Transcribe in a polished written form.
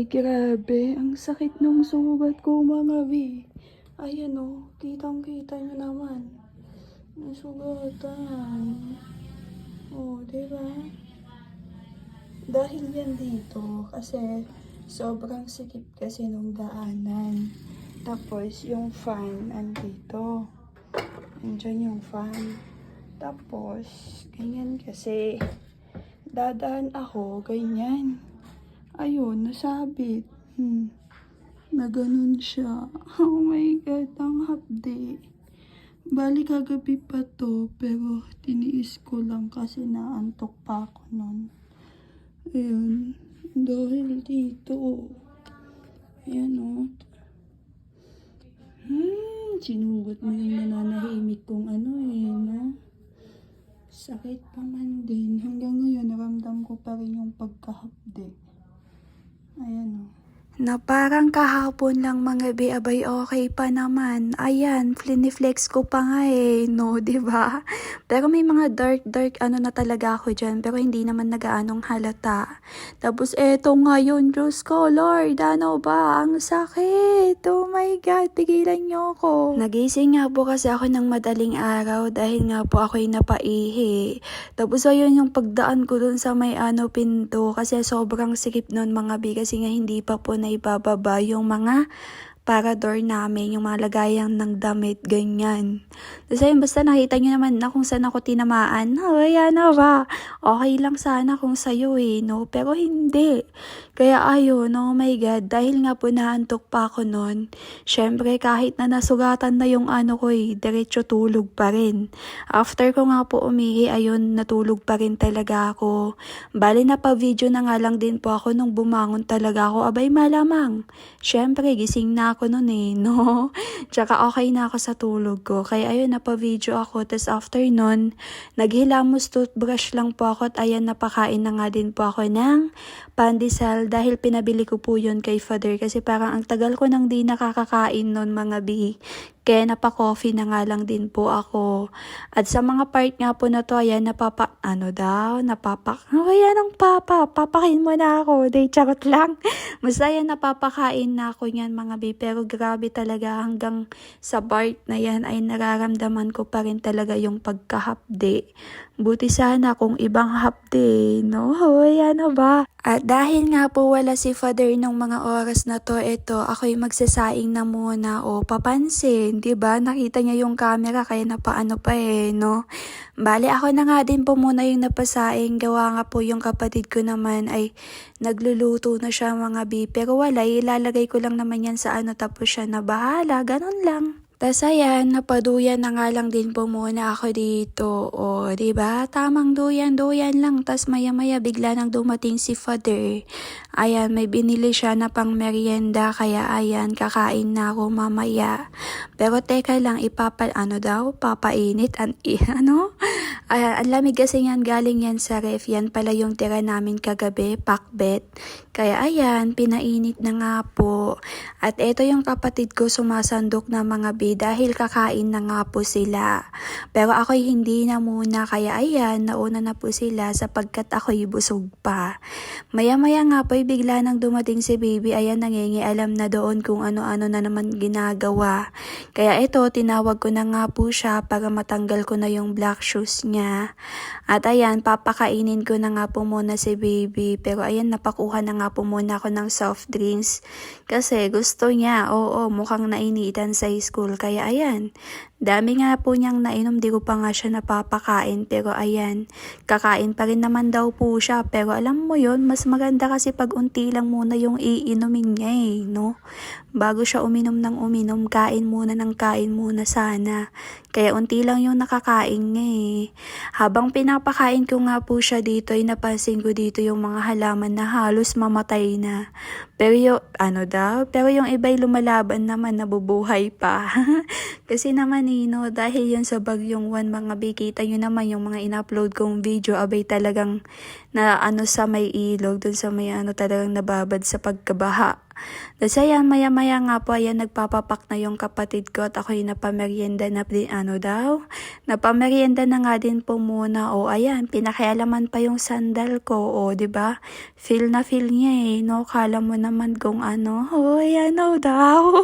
grabe. Ang sakit ng sugat ko, mga bi. Ayan o, kitang-kita nyo naman. Ang sugatan. O, diba? Dahil yan dito, kasi sobrang sikip kasi nung daanan. Tapos, yung fan, andito. Andyan yung fan. Tapos, ganyan kasi. Dadaan ako, ganyan. Ayun, nasabit. Na ganun siya. Oh my God, ang hapdi. Bali kagabi pa to, pero tiniis ko lang kasi naantok pa ako nun. Ayun, dahil dito. Ayan o. Sinugot mo yung nananahimik kong ano no? Sakit pa man din. Hanggang ngayon, naramdam ko pa rin yung pagkahapdi. Ayan o. Na parang kahapon lang mga abay okay pa naman. Ayan, fliniflex ko pa nga no, di ba? Pero may mga dark ano na talaga ako dyan, pero hindi naman nagaanong halata. Tapos eto ngayon, Diyos ko, Lord, ano ba? Ang sakit. Oh my God, pigilan niyo ako. Nagising nga po kasi ako ng madaling araw dahil nga po ako'y napaihi. Tapos ayun yung pagdaan ko dun sa may pinto kasi sobrang sikip nun mga bi kasi nga hindi pa po na ibababa yung mga parador namin, yung mga lagayan ng damit, ganyan. Tapos ayun, basta nakita nyo naman na kung saan ako tinamaan. Ayan na ba? Okay lang sana kung sa'yo no? Pero hindi. Kaya ayun, oh my God, dahil nga po naantok pa ako nun, syempre kahit na nasugatan na yung ano ko diretso tulog pa rin. After ko nga po umihi, ayun, natulog pa rin talaga ako. Bali na pa video na nga lang din po ako nung bumangon talaga ako. Abay malamang. Syempre, gising na ako nun no? Tsaka okay na ako sa tulog ko. Kaya ayun, napa-video ako. Tapos after nun, naghilamos toothbrush lang po ako at ayan, napakain na nga din po ako ng pandesal dahil pinabili ko po yun kay Father kasi parang ang tagal ko nang di nakakakain nun mga bi. Kaya napa-coffee na nga lang din po ako. At sa mga part nga po na to, ayan, papakain mo na ako. Day, charot lang. Masaya napapakain na ako yan mga bi. Pero grabe talaga hanggang sa part na yan ay nararamdaman ko pa rin talaga yung pagkahapdi. Buti sana kung ibang hapdi, no? Ayan na ba? At dahil nga po wala si Father nung mga oras na to, ako'y magsasaing na muna o papansin, 'di ba? Nakita niya yung camera kaya napaano pa no? Bale, ako na nga din po muna yung napasaing. Gawa nga po yung kapatid ko naman ay nagluluto na siya mga bi. Pero wala, ilalagay ko lang naman yan sa tapos siya na bahala. Ganon lang. Tas ayan, napaduyan na nga lang din po muna ako dito. O, diba? Tamang duyan lang. Tas maya-maya bigla nang dumating si Father. Ayan, may binili siya na pang merienda. Kaya ayan, kakain na ako mamaya. Pero teka lang, papainit. Ayan, ang lamig kasi yan, galing yan sa ref. Yan pala yung tira namin kagabi, pakbet. Kaya ayan, pinainit na nga po. At eto yung kapatid ko sumasandok na mga bi dahil kakain na nga po sila. Pero ako'y hindi na muna, kaya ayan, nauna na po sila sapagkat ako'y busog pa. Maya-maya nga po, bigla nang dumating si baby, ayan, nangingialam na doon kung ano-ano na naman ginagawa. Kaya eto, tinawag ko na nga po siya para matanggal ko na yung black shoes niya. At ayan, papakainin ko na nga po muna si baby. Pero ayan, napakuha na nga po muna ako ng soft drinks. Kasi gusto niya, mukhang nainitan sa school. Kaya ayan, dami nga po niyang nainom, di ko pa nga siya napapakain. Pero ayan, kakain pa rin naman daw po siya. Pero alam mo yon, mas maganda kasi pag unti lang muna yung iinumin niya no? Bago siya uminom ng uminom, kain muna sana. Kaya unti lang yung nakakain niya Habang pinapakain ko nga po siya dito, ay napansin ko dito yung mga halaman na halos mamatay na. Pero yung, pero yung iba'y lumalaban naman, nabubuhay pa. Kasi naman Nino dahil yun sa bagyong Juan mga bi. Kita nyo naman yung mga in-upload kong video, abay talagang na ano sa may ilog, dun sa may ano talagang nababad sa pagkabaha. Tapos ayan, maya-maya nga po, ayan, nagpapapak na yung kapatid ko at ako'y napamerienda na din, napamerienda na nga din po muna. O ayan, pinakialaman pa yung sandal ko, o 'di ba? Feel na feel niya no? Kala mo naman kung ano, o ayan daw.